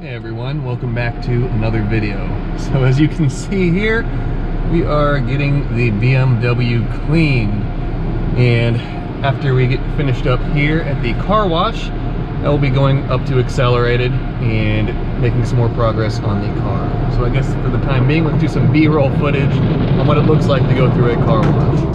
Hey everyone, welcome back to another video. So as you can see here, we are getting the BMW cleaned, and after we get finished up here at the car wash, I will be going up to Accelerated and making some more progress on the car. So I guess for the time being, let's do some B-roll footage on what it looks like to go through a car wash.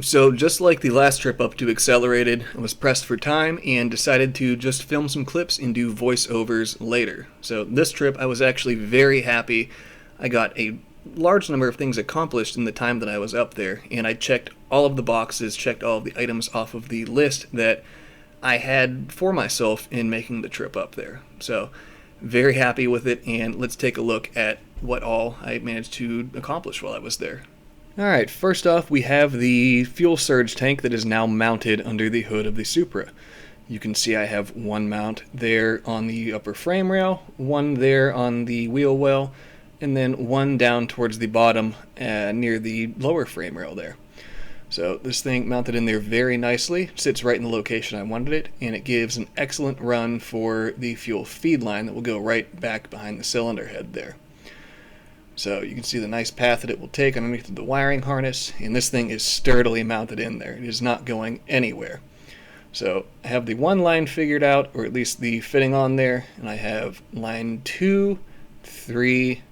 So just like the last trip up to Accelerated, I was pressed for time and decided to just film some clips and do voiceovers later. So this trip I was actually very happy. I got a large number of things accomplished in the time that I was up there, and I checked all of the boxes, checked all of the items off of the list that I had for myself in making the trip up there. So very happy with it, and let's take a look at what all I managed to accomplish while I was there. Alright, first off we have the fuel surge tank that is now mounted under the hood of the Supra. You can see I have one mount there on the upper frame rail, one there on the wheel well, and then one down towards the bottom near the lower frame rail there. So this thing mounted in there very nicely, sits right in the location I wanted it, and it gives an excellent run for the fuel feed line that will go right back behind the cylinder head there. So you can see the nice path that it will take underneath the wiring harness, and this thing is sturdily mounted in there. It is not going anywhere. So I have the one line figured out, or at least the fitting on there, and I have line 2, 3,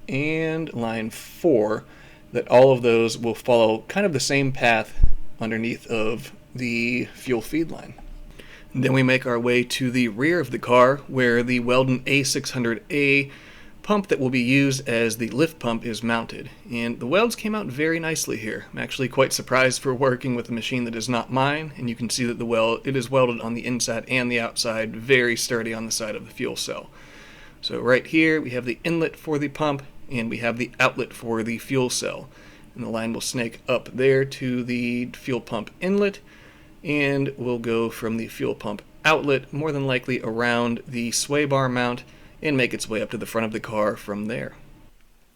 and line 4, that all of those will follow kind of the same path underneath of the fuel feed line. And then we make our way to the rear of the car, where the Weldon A600A pump that will be used as the lift pump is mounted, and the welds came out very nicely here. I'm actually quite surprised for working with a machine that is not mine, and you can see that it is welded on the inside and the outside, very sturdy on the side of the fuel cell. So right here we have the inlet for the pump, and we have the outlet for the fuel cell, and the line will snake up there to the fuel pump inlet, and will go from the fuel pump outlet more than likely around the sway bar mount and make its way up to the front of the car from there.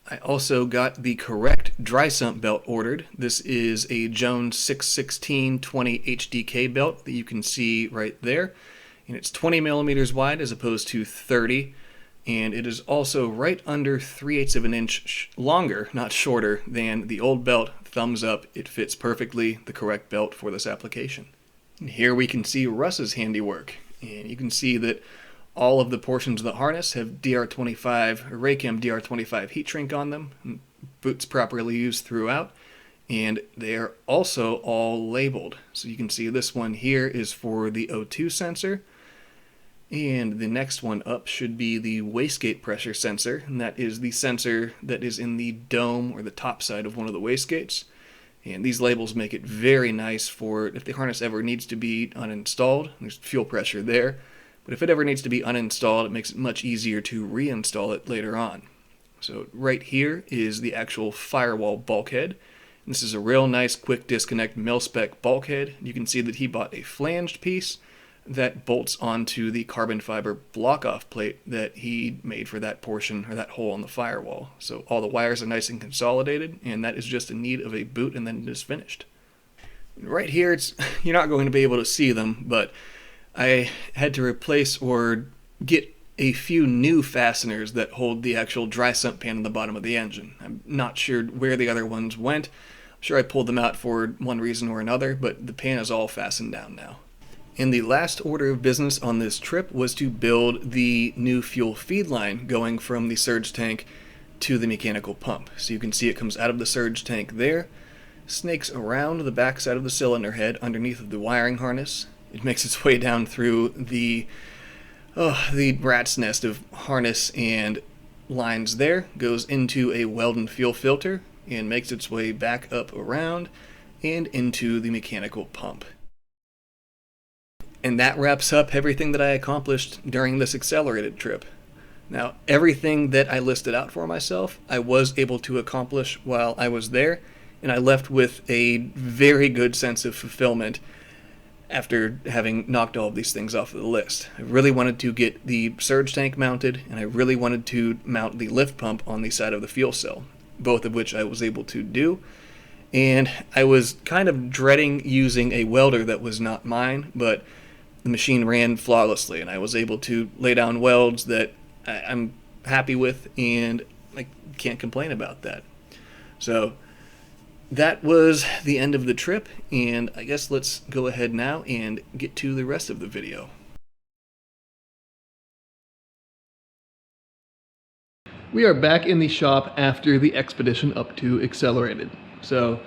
I also got the correct dry sump belt ordered. This is a Jones 616/20 HDK belt that you can see right there, and it's 20 millimeters wide as opposed to 30, and it is also right under 3/8 of an inch longer, not shorter, than the old belt. Thumbs up, it fits perfectly, the correct belt for this application. And here we can see Russ's handiwork, and you can see that all of the portions of the harness have DR25 or Raychem DR25 heat shrink on them, boots properly used throughout, and they are also all labeled. So you can see this one here is for the O2 sensor, and the next one up should be the wastegate pressure sensor, and that is the sensor that is in the dome or the top side of one of the wastegates. And these labels make it very nice for if the harness ever needs to be uninstalled. There's fuel pressure there. But if it ever needs to be uninstalled, it makes it much easier to reinstall it later on. So right here is the actual firewall bulkhead. And this is a real nice quick disconnect mil-spec bulkhead. You can see that he bought a flanged piece that bolts onto the carbon fiber block-off plate that he made for that portion, or that hole on the firewall. So all the wires are nice and consolidated, and that is just in need of a boot, and then it is finished. Right here, you're not going to be able to see them, but I had to replace or get a few new fasteners that hold the actual dry sump pan on the bottom of the engine. I'm not sure where the other ones went. I'm sure I pulled them out for one reason or another, but the pan is all fastened down now. And the last order of business on this trip was to build the new fuel feed line going from the surge tank to the mechanical pump. So you can see it comes out of the surge tank there, snakes around the backside of the cylinder head underneath of the wiring harness. It makes its way down through the rat's nest of harness and lines there, goes into a weld and fuel filter, and makes its way back up around and into the mechanical pump. And that wraps up everything that I accomplished during this accelerated trip. Now, everything that I listed out for myself, I was able to accomplish while I was there, and I left with a very good sense of fulfillment after having knocked all of these things off of the list. I really wanted to get the surge tank mounted, and I really wanted to mount the lift pump on the side of the fuel cell, both of which I was able to do. And I was kind of dreading using a welder that was not mine, but the machine ran flawlessly, and I was able to lay down welds that I'm happy with, and I can't complain about that. So that was the end of the trip, and I guess let's go ahead now and get to the rest of the video. We are back in the shop after the expedition up to Accelerated. So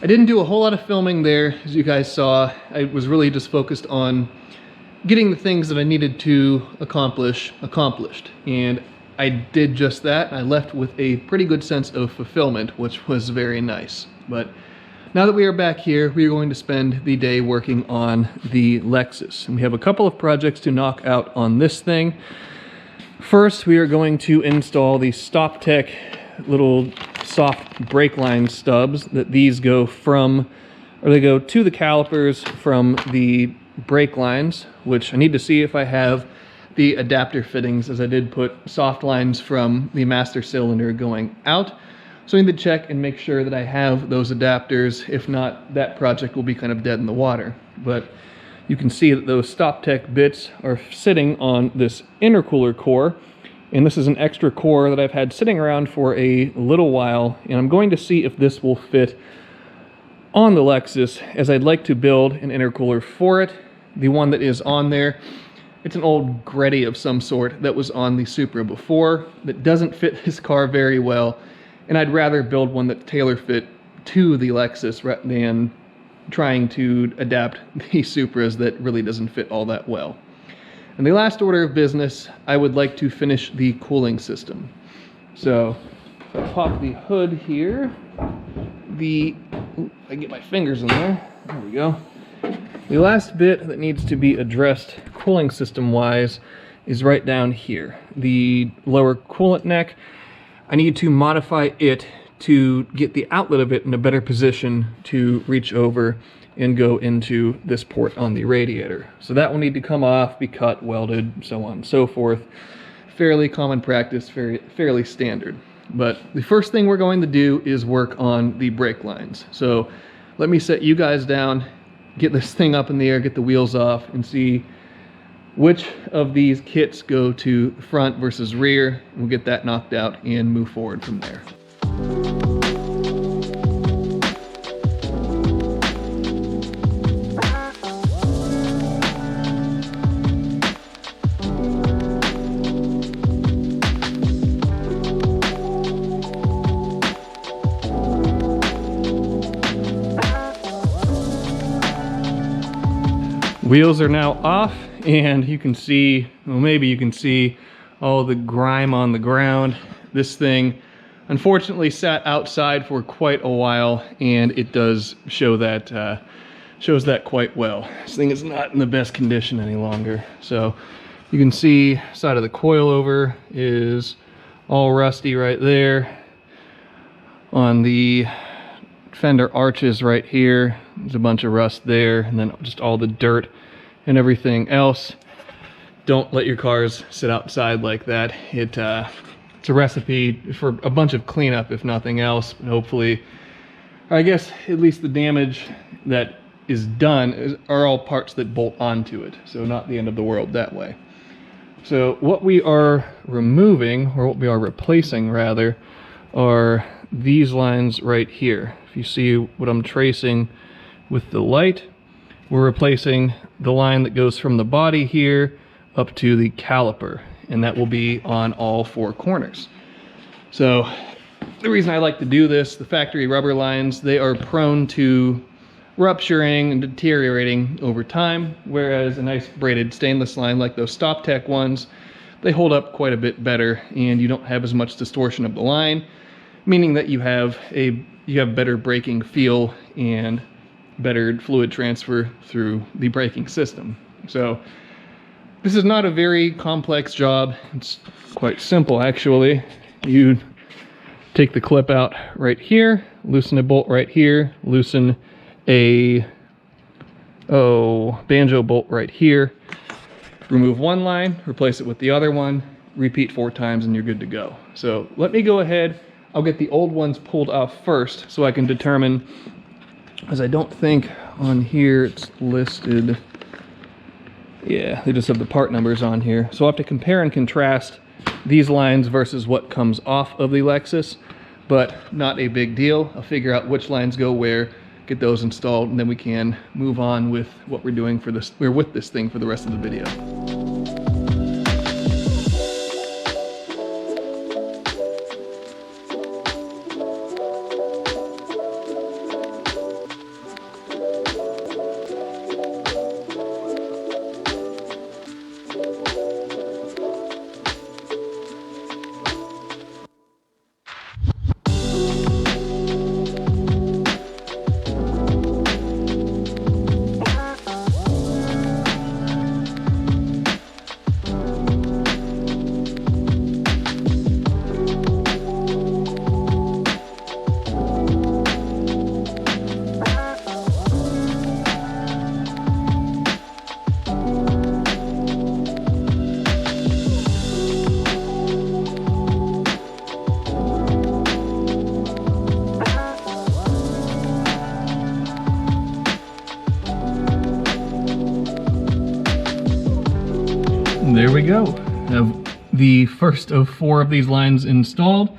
I didn't do a whole lot of filming there, as you guys saw. I was really just focused on getting the things that I needed to accomplish accomplished. And I did just that. I left with a pretty good sense of fulfillment, which was very nice. But now that we are back here, we are going to spend the day working on the Lexus. And we have a couple of projects to knock out on this thing. First, we are going to install the StopTech little soft brake line stubs that these go from, or they go to the calipers from the brake lines, which I need to see if I have the adapter fittings, as I did put soft lines from the master cylinder going out. So I need to check and make sure that I have those adapters. If not, that project will be kind of dead in the water. But you can see that those StopTech bits are sitting on this intercooler core, and this is an extra core that I've had sitting around for a little while, and I'm going to see if this will fit on the Lexus, as I'd like to build an intercooler for it. The one that is on there, it's an old Greddy of some sort that was on the Supra before that doesn't fit this car very well, and I'd rather build one that tailor fit to the Lexus rather than trying to adapt the Supras that really doesn't fit all that well. And the last order of business, I would like to finish the cooling system. So if I pop the hood here, I get my fingers in there, there we go. The last bit that needs to be addressed cooling system wise is right down here. The lower coolant neck, I need to modify it to get the outlet of it in a better position to reach over and go into this port on the radiator. So that will need to come off, be cut, welded, so on and so forth. Fairly common practice, fairly standard. But the first thing we're going to do is work on the brake lines. So let me set you guys down, get this thing up in the air, get the wheels off, and see which of these kits go to front versus rear. We'll get that knocked out and move forward from there. Wheels are now off, and you can see, well, maybe you can see all the grime on the ground. This thing unfortunately sat outside for quite a while, and it does show that shows that quite well. This thing is not in the best condition any longer. So you can see side of the coilover is all rusty right there. On the fender arches right here, there's a bunch of rust there, and then just all the dirt and everything else. Don't let your cars sit outside like that. It's a recipe for a bunch of cleanup, if nothing else. But hopefully, I guess at least the damage that is done are all parts that bolt onto it, so not the end of the world that way. So what we are removing, or what we are replacing rather, are these lines right here. If you see what I'm tracing with the light, we're replacing the line that goes from the body here up to the caliper, and that will be on all four corners. So the reason I like to do this, the factory rubber lines, they are prone to rupturing and deteriorating over time, whereas a nice braided stainless line like those StopTech ones, they hold up quite a bit better, and you don't have as much distortion of the line, meaning that you have better braking feel and better fluid transfer through the braking system. So this is not a very complex job. It's quite simple, actually. You take the clip out right here, loosen a bolt right here, loosen a banjo bolt right here, remove one line, replace it with the other one, repeat 4 times, and you're good to go. So let me go ahead. I'll get the old ones pulled off first so I can determine, as I don't think on here it's listed. Yeah, they just have the part numbers on here. So I'll have to compare and contrast these lines versus what comes off of the Lexus, but not a big deal. I'll figure out which lines go where, get those installed, and then we can move on with what we're doing for this, or with this thing for the rest of the video. There we go. I have the first of 4 of these lines installed,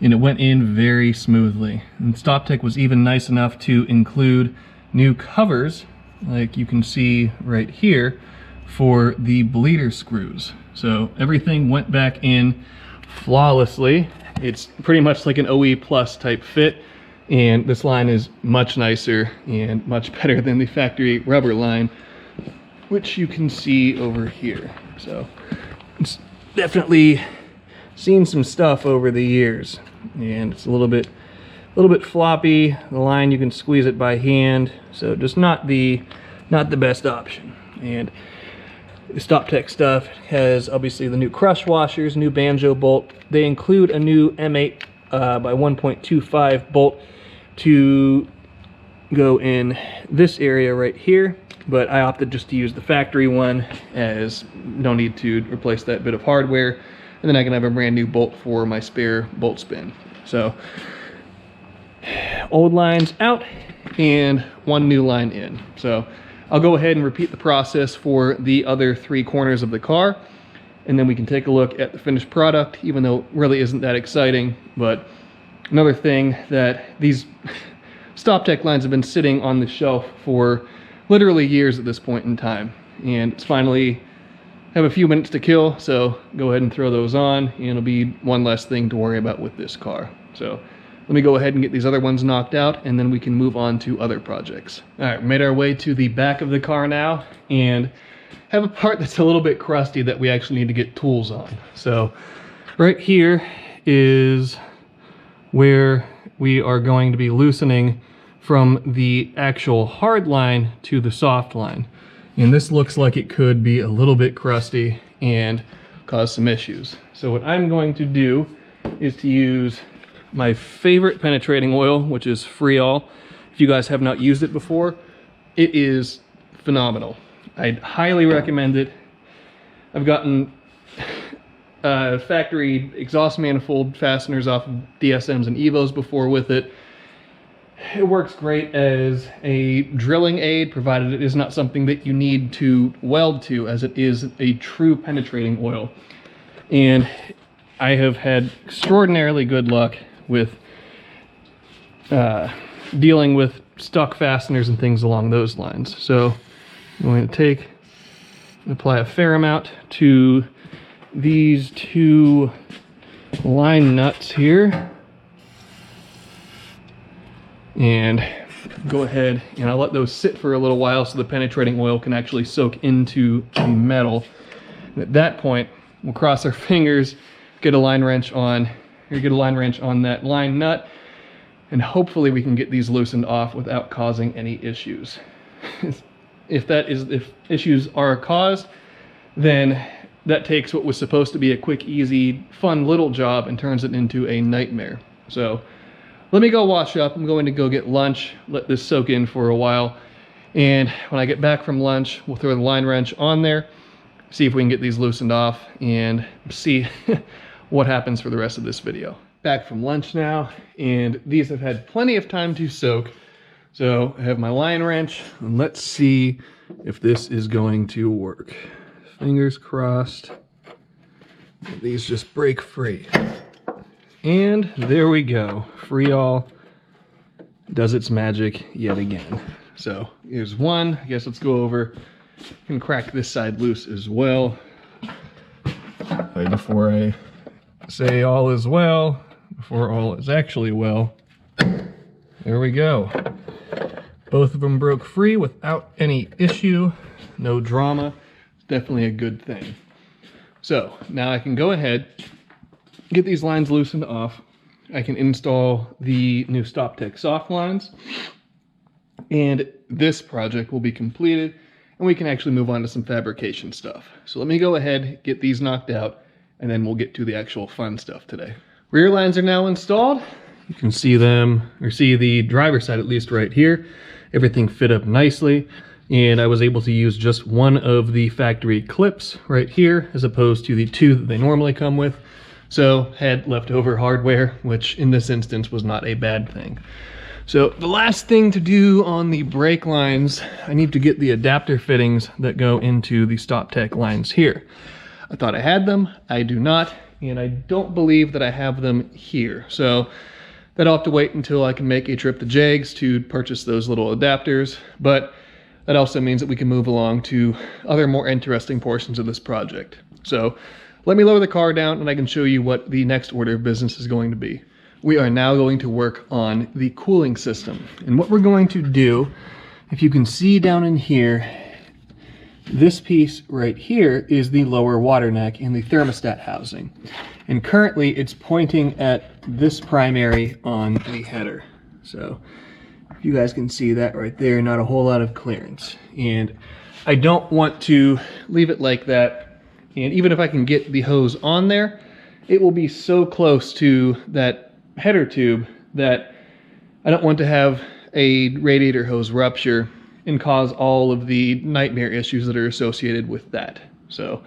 and it went in very smoothly. And StopTech was even nice enough to include new covers, like you can see right here, for the bleeder screws. So everything went back in flawlessly. It's pretty much like an OE Plus type fit, and this line is much nicer and much better than the factory rubber line, which you can see over here. So it's definitely seen some stuff over the years, and it's a little bit floppy. The line, you can squeeze it by hand, so just not the best option. And the StopTech stuff has obviously the new crush washers, new banjo bolt. They include a new M8 by 1.25 bolt to go in this area right here, but I opted just to use the factory one, as no need to replace that bit of hardware, and then I can have a brand new bolt for my spare bolt spin. So old lines out and one new line in. So I'll go ahead and repeat the process for the other 3 corners of the car, and then we can take a look at the finished product, even though it really isn't that exciting. But another thing, that these StopTech lines have been sitting on the shelf for literally years at this point in time, and it's finally have a few minutes to kill, so go ahead and throw those on, and it'll be one less thing to worry about with this car. So let me go ahead and get these other ones knocked out, and then we can move on to other projects. All right, made our way to the back of the car now, and have a part that's a little bit crusty that we actually need to get tools on. So right here is where we are going to be loosening from the actual hard line to the soft line. And this looks like it could be a little bit crusty and cause some issues. So what I'm going to do is to use my favorite penetrating oil, which is Freol. If you guys have not used it before, it is phenomenal. I'd highly recommend it. I've gotten factory exhaust manifold fasteners off of DSMs and Evos before with it. It works great as a drilling aid, provided it is not something that you need to weld to, as it is a true penetrating oil. And I have had extraordinarily good luck with dealing with stuck fasteners and things along those lines. So I'm going to apply a fair amount to these 2 line nuts here. and go ahead and I'll let those sit for a little while so the penetrating oil can actually soak into the metal. And at that point, we'll cross our fingers, get a line wrench on, or get a line wrench on that line nut, and hopefully we can get these loosened off without causing any issues. If issues are caused, then that takes what was supposed to be a quick, easy, fun little job and turns it into a nightmare. So let me go wash up. I'm going to go get lunch, let this soak in for a while. And when I get back from lunch, we'll throw the line wrench on there, see if we can get these loosened off, and see what happens for the rest of this video. Back from lunch now, and these have had plenty of time to soak. So I have my line wrench, and let's see if this is going to work. Fingers crossed. These just break free. And there we go. Free all does its magic yet again. So here's one. I guess let's go over and crack this side loose as well. Before I say all is well, before all is actually well, there we go. Both of them broke free without any issue, no drama. It's definitely a good thing. So now I can go ahead, get these lines loosened off. I can install the new StopTech soft lines, and this project will be completed, and we can actually move on to some fabrication stuff. So let me go ahead, get these knocked out, and then we'll get to the actual fun stuff today. Rear lines are now installed. You can see them, or see the driver's side at least right here. Everything fit up nicely, and I was able to use just one of the factory clips right here as opposed to the two that they normally come with. So had leftover hardware, which in this instance was not a bad thing. So the last thing to do on the brake lines, I need to get the adapter fittings that go into the StopTech lines here. I thought I had them, I do not, and I don't believe that I have them here. So that I'll have to wait until I can make a trip to Jags to purchase those little adapters, but that also means that we can move along to other more interesting portions of this project. So let me lower the car down and I can show you what the next order of business is going to be. We are now going to work on the cooling system. And what we're going to do, if you can see down in here, this piece right here is the lower water neck in the thermostat housing. And currently it's pointing at this primary on the header. So if you guys can see that right there, not a whole lot of clearance. And I don't want to leave it like that. And even if I can get the hose on there, it will be so close to that header tube that I don't want to have a radiator hose rupture and cause all of the nightmare issues that are associated with that. So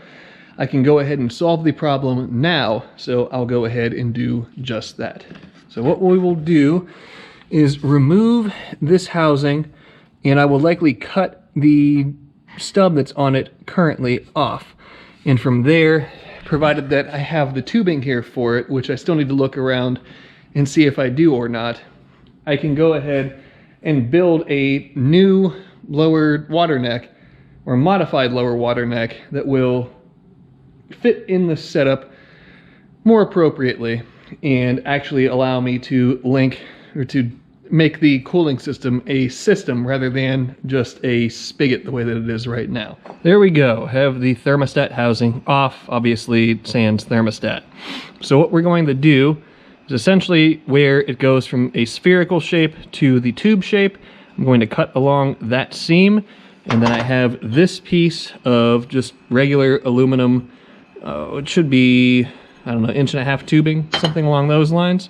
I can go ahead and solve the problem now, so I'll go ahead and do just that. So what we will do is remove this housing, and I will likely cut the stub that's on it currently off. And from there, provided that I have the tubing here for it, which I still need to look around and see if I do or not, I can go ahead and build a new lower water neck, or modified lower water neck, that will fit in the setup more appropriately and actually allow me to link, or to make the cooling system a system rather than just a spigot the way that it is right now. There we go, have the thermostat housing off, obviously sans thermostat. So what we're going to do is essentially where it goes from a spherical shape to the tube shape, I'm going to cut along that seam, and then I have this piece of just regular aluminum, it should be, I don't know, 1.5 inch tubing, something along those lines.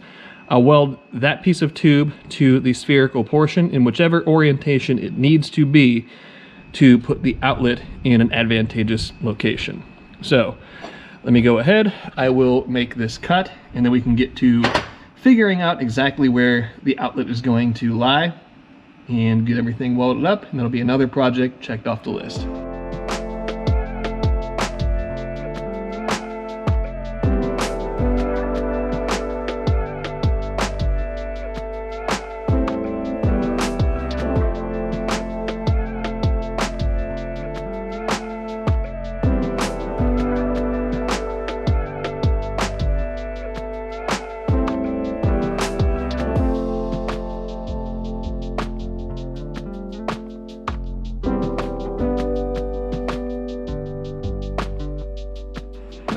I'll weld that piece of tube to the spherical portion in whichever orientation it needs to be to put the outlet in an advantageous location. So let me go ahead, I will make this cut, and then we can get to figuring out exactly where the outlet is going to lie and get everything welded up, and that'll be another project checked off the list.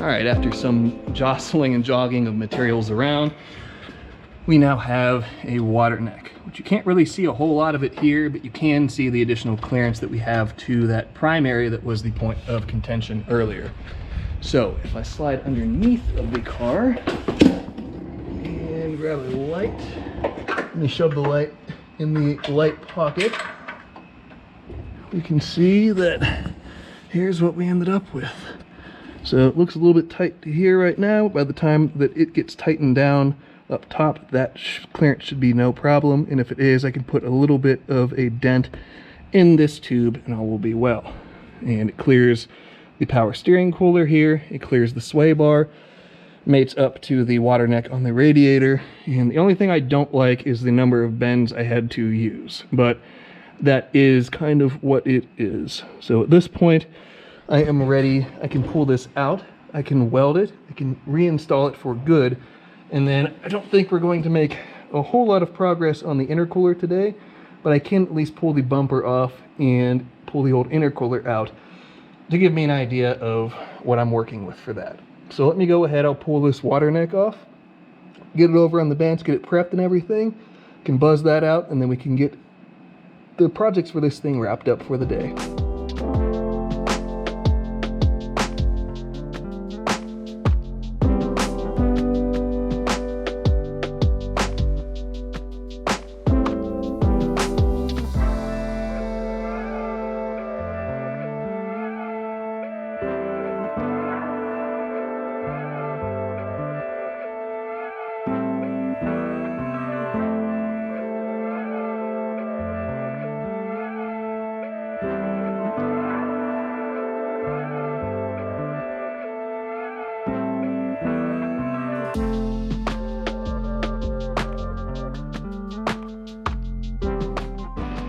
All right, after some jostling and jogging of materials around, we now have a water neck, which you can't really see a whole lot of it here, but you can see the additional clearance that we have to that prime area that was the point of contention earlier. So if I slide underneath of the car and grab a light, let me shove the light in the light pocket, we can see that here's what we ended up with. So it looks a little bit tight to here right now. By the time that it gets tightened down up top, that clearance should be no problem. And if it is, I can put a little bit of a dent in this tube and all will be well. And it clears the power steering cooler here. It clears the sway bar, mates up to the water neck on the radiator. And the only thing I don't like is the number of bends I had to use. But that is kind of what it is. So at this point, I am ready. I can pull this out, I can weld it, I can reinstall it for good, and then I don't think we're going to make a whole lot of progress on the intercooler today, but I can at least pull the bumper off and pull the old intercooler out to give me an idea of what I'm working with for that. So let me go ahead, I'll pull this water neck off, get it over on the bench, get it prepped and everything, can buzz that out, and then we can get the projects for this thing wrapped up for the day.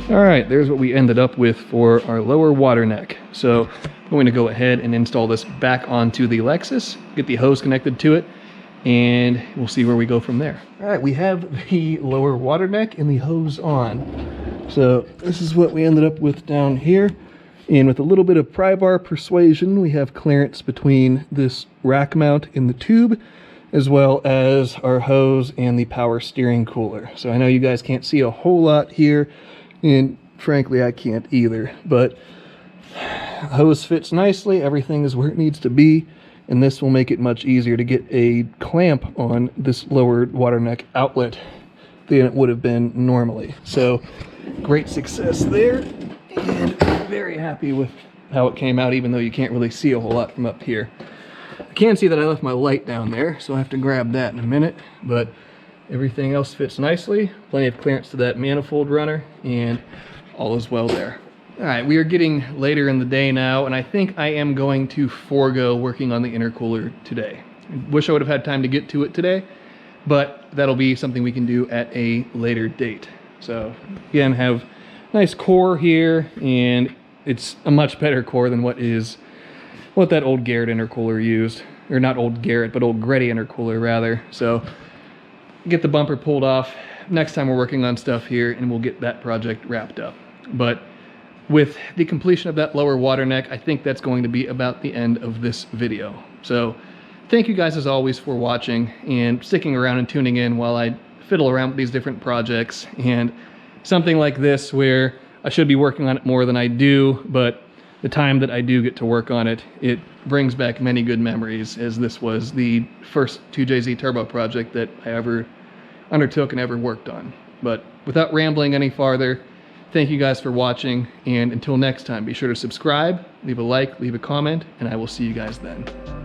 All right, there's what we ended up with for our lower water neck. So I'm going to go ahead and install this back onto the Lexus, get the hose connected to it, and we'll see where we go from there. All right, we have the lower water neck and the hose on. So this is what we ended up with down here. And with a little bit of pry bar persuasion, we have clearance between this rack mount in the tube, as well as our hose and the power steering cooler. So I know you guys can't see a whole lot here, and frankly I can't either, but the hose fits nicely, everything is where it needs to be, and this will make it much easier to get a clamp on this lower water neck outlet than it would have been normally. So great success there, and very happy with how it came out, even though you can't really see a whole lot from up here. I can see that I left my light down there, so I have to grab that in a minute, but everything else fits nicely, plenty of clearance to that manifold runner, and all is well there. All right, we are getting later in the day now, and I think I am going to forego working on the intercooler today. I wish I would have had time to get to it today, but that'll be something we can do at a later date. So again, have nice core here, and it's a much better core than what that old Garrett intercooler used, or not old Garrett, but old Gretty intercooler rather. So get the bumper pulled off next time we're working on stuff here, and we'll get that project wrapped up. But with the completion of that lower water neck, I think that's going to be about the end of this video. So thank you guys as always for watching and sticking around and tuning in while I fiddle around with these different projects, and something like this where I should be working on it more than I do, but the time that I do get to work on it, it brings back many good memories, as this was the first 2JZ Turbo project that I ever undertook and ever worked on. But without rambling any farther, thank you guys for watching, and until next time, be sure to subscribe, leave a like, leave a comment, and I will see you guys then.